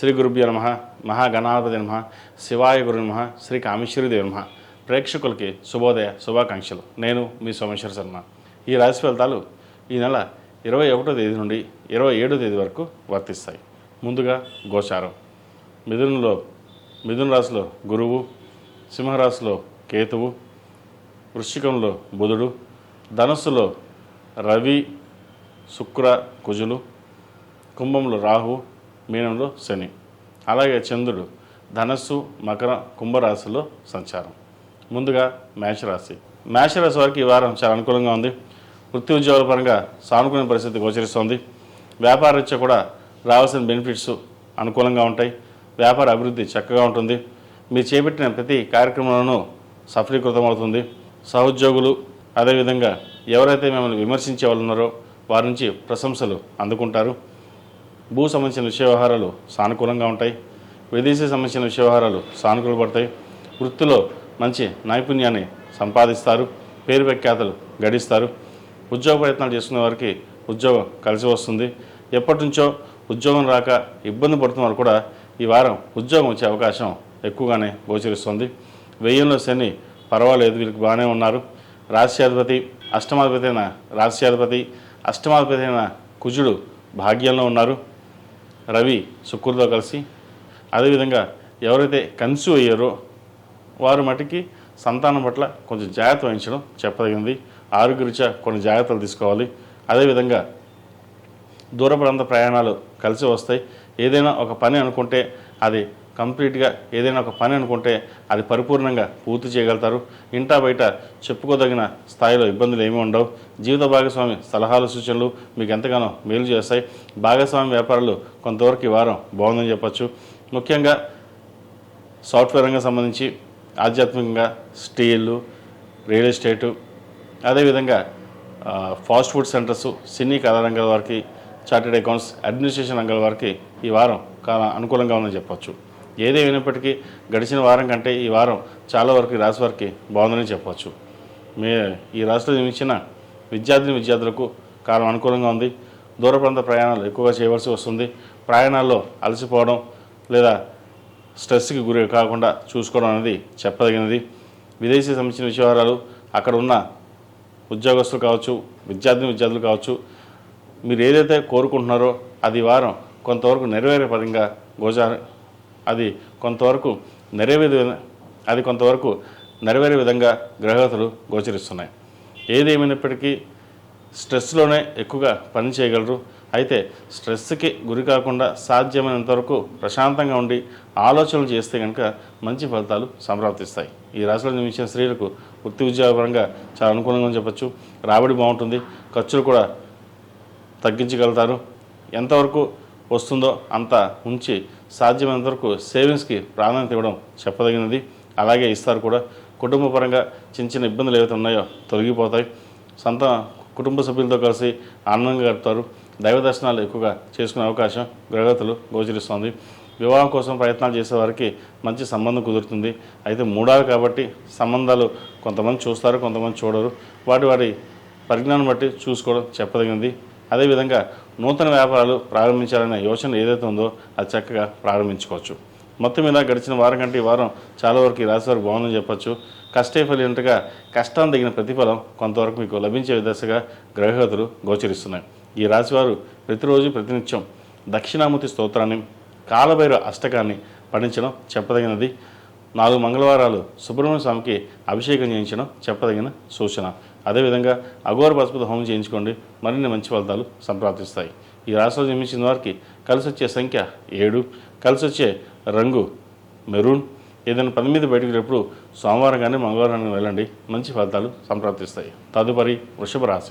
శ్రీ గురుభ్యో నమః. మహాగణాధిపతి నమః. శివాయ గురు నమః. శ్రీ కామేశ్వరీదేవి నమః. ప్రేక్షకులకి శుభోదయ శుభాకాంక్షలు. నేను మీ సోమేశ్వర శర్మ. ఈ రాశి ఫలితాలు ఈ నెల 21వ తేదీ నుండి 27వ తేదీ వరకు వర్తిస్తాయి. ముందుగా గోచారం. మిథున రాశిలో గురువు, సింహరాశిలో కేతువు, వృశ్చికంలో బుధుడు, ధనస్సులో రవి, శుక్ర, కుజులు, కుంభంలో రాహు, మీనంలో శని. అలాగే చంద్రుడు ధనస్సు, మకర, కుంభరాశిలో సంచారం. ముందుగా మేషరాశి. మేషరాశి వారికి ఈ వారం చాలా అనుకూలంగా ఉంది. వృత్తి ఉద్యోగాల పరంగా సానుకూల పరిస్థితి గోచరిస్తోంది. వ్యాపార రీత్యా కూడా రావాల్సిన బెనిఫిట్స్ అనుకూలంగా ఉంటాయి. వ్యాపార అభివృద్ధి చక్కగా ఉంటుంది. మీరు చేపట్టిన ప్రతి కార్యక్రమంలోనూ సఫలీకృతమవుతుంది. సహోద్యోగులు అదేవిధంగా ఎవరైతే మిమ్మల్ని విమర్శించే వాళ్ళు ఉన్నారో వారి నుంచి ప్రశంసలు అందుకుంటారు. భూ సంబంధించిన విషయ వ్యవహారాలు సానుకూలంగా ఉంటాయి. విదేశీ సంబంధించిన విషయ వ్యవహారాలు సానుకూల పడతాయి. వృత్తిలో మంచి నైపుణ్యాన్ని సంపాదిస్తారు. పేరు ప్రఖ్యాతలు గడిస్తారు. ఉద్యోగ ప్రయత్నాలు చేసుకునే వారికి ఉద్యోగం కలిసి వస్తుంది. ఎప్పటి నుంచో ఉద్యోగం రాక ఇబ్బంది పడుతున్న వారు కూడా ఈ వారం ఉద్యోగం వచ్చే అవకాశం ఎక్కువగానే గోచరిస్తుంది. వ్యయంలో శని పర్వాలేదు, వీరికి బాగానే ఉన్నారు. రాశ్యాధిపతి అష్టమాధిపతి అయిన కుజుడు భాగ్యంలో ఉన్నారు. రవి శుక్రుడితో కలిసి. అదేవిధంగా ఎవరైతే కన్సీవ్ అయ్యారో వారు మటుకి సంతానం పట్ల కొంచెం జాగ్రత్త వహించడం చెప్పదగింది. ఆరోగ్యరీత్యా కొన్ని జాగ్రత్తలు తీసుకోవాలి. అదేవిధంగా దూర ప్రాంత ప్రయాణాలు కలిసి వస్తాయి. ఏదైనా ఒక పని అనుకుంటే అది పరిపూర్ణంగా పూర్తి చేయగలుగుతారు. ఇంటా బయట చెప్పుకోదగిన స్థాయిలో ఇబ్బందులు ఏమీ ఉండవు. జీవిత భాగస్వామి సలహాలు సూచనలు మీకు ఎంతగానో మేలు చేస్తాయి. భాగస్వామి వ్యాపారాలు కొంతవరకు ఈ వారం బాగుందని చెప్పచ్చు. ముఖ్యంగా సాఫ్ట్వేర్ రంగం సంబంధించి ఆధ్యాత్మికంగా స్టీలు, రియల్ ఎస్టేటు, అదేవిధంగా ఫాస్ట్ ఫుడ్ సెంటర్స్, సినీ కళా రంగాల వారికి, చార్టెడ్ అకౌంట్స్, అడ్మినిస్ట్రేషన్ రంగాల వారికి ఈ వారం చాలా అనుకూలంగా ఉందని చెప్పచ్చు. ఏదేమైనప్పటికీ గడిచిన వారం కంటే ఈ వారం చాలా వరకు ఈ రాశి వారికి బాగుందని చెప్పవచ్చు. ఈ రాశిలో జన్మించిన విద్యార్థులకు కాలం అనుకూలంగా ఉంది. దూర ప్రాంత ప్రయాణాలు ఎక్కువగా చేయవలసి వస్తుంది. ప్రయాణాల్లో అలసిపోవడం లేదా స్ట్రెస్కి గురి కాకుండా చూసుకోవడం అనేది చెప్పదగినది. విదేశీ సంబంధించిన విషయాలు అక్కడ ఉన్న ఉద్యోగస్తులు కావచ్చు, విద్యార్థులు కావచ్చు, మీరు ఏదైతే కోరుకుంటున్నారో అది వారం కొంతవరకు నెరవేరే పరంగా కొంతవరకు నెరవేరే విధంగా గ్రహగతులు గోచరిస్తున్నాయి. ఏదేమైనప్పటికీ స్ట్రెస్లోనే ఎక్కువగా పని చేయగలరు. అయితే స్ట్రెస్కి గురి కాకుండా సాధ్యమైనంత వరకు ప్రశాంతంగా ఉండి ఆలోచనలు చేస్తే కనుక మంచి ఫలితాలు సంప్రాప్తిస్తాయి. ఈ రాశిలో జన్మించిన స్త్రీలకు వృత్తి ఉద్యోగపరంగా చాలా అనుకూలంగా చెప్పచ్చు. రాబడి బాగుంటుంది. ఖర్చులు కూడా తగ్గించగలుగుతారు. ఎంతవరకు వస్తుందో అంత ఉంచి సాధ్యమైనంత వరకు సేవింగ్స్కి ప్రాధాన్యత ఇవ్వడం చెప్పదగినది. అలాగే ఇస్తారు కూడా. కుటుంబ పరంగా చిన్న ఇబ్బందులు ఏవైతే ఉన్నాయో తొలగిపోతాయి. కుటుంబ సభ్యులతో కలిసి ఆనందంగా గడుపుతారు. దైవ దర్శనాలు ఎక్కువగా చేసుకునే అవకాశం గ్రహగతులు గోచరిస్తోంది. వివాహం కోసం ప్రయత్నాలు చేసేవారికి మంచి సంబంధం కుదురుతుంది. అయితే మూడాలు కాబట్టి సంబంధాలు కొంతమంది చూస్తారు, కొంతమంది చూడరు. వాటి పరిజ్ఞానం బట్టి చూసుకోవడం చెప్పదగినది. అదేవిధంగా నూతన వ్యాపారాలు ప్రారంభించాలనే యోచన ఏదైతే ఉందో అది చక్కగా ప్రారంభించుకోవచ్చు. మొత్తం మీద గడిచిన వారం కంటే ఈ వారం చాలా వరకు ఈ రాశి వారికి బాగుందని చెప్పచ్చు. కష్టే ఫలింటగా కష్టాన్ని తగిన ప్రతిఫలం కొంతవరకు మీకు లభించే విధంగా గ్రహగతులు గోచరిస్తున్నాయి. ఈ రాశివారు ప్రతినిత్యం దక్షిణామూర్తి స్తోత్రాన్ని, కాలభైరవ అష్టకాన్ని పఠించడం చెప్పదగినది. 4 మంగళవారాలు సుబ్రహ్మణ్య స్వామికి అభిషేకం చేయించడం చెప్పదగిన సూచన. అదేవిధంగా అఘోర పశుపతి హోమం చేయించుకోండి. మరిన్ని మంచి ఫలితాలు సంప్రాప్తిస్తాయి. ఈ రాశిలో జన్మించిన వారికి కలిసి వచ్చే సంఖ్య 7, కలిసి వచ్చే రంగు మెరూన్. ఏదైనా పని మీద బయటకు వెళ్ళినప్పుడు సోమవారం కానీ మంగళవారం కానీ వెళ్ళండి. మంచి ఫలితాలు సంప్రాప్తిస్తాయి. తదుపరి వృషభ రాశి.